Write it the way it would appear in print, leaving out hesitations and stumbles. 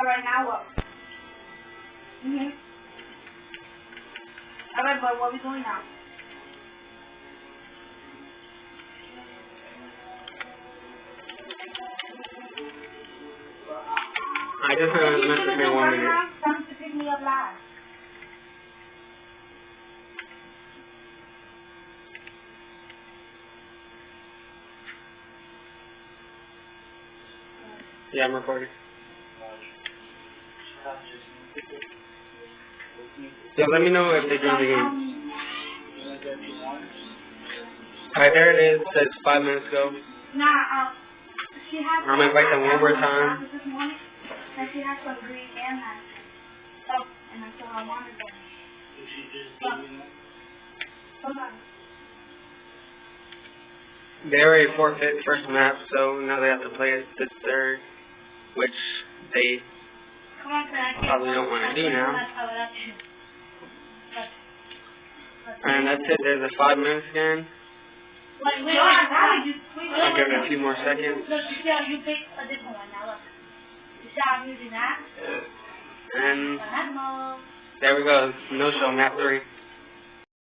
Alright, now what? Alright, but what are we doing now? I just meant to be 1 minute. Come to pick me up live. Yeah, I'm recording. Yeah, let me know if they join the game. Alright, there it is. It says 5 minutes ago. She has I'm gonna invite them one more time. this morning, and she has some green and that. Oh, and I still have one of them. Hold on. They already forfeit first map, so now they have to play it this third, which they probably don't want to do now. And that's it. There's a 5 minutes again. I'll give it a few more seconds. Look, you see how you pick a different one now, look. You see how I'm using that? And there we go. No show, map 3.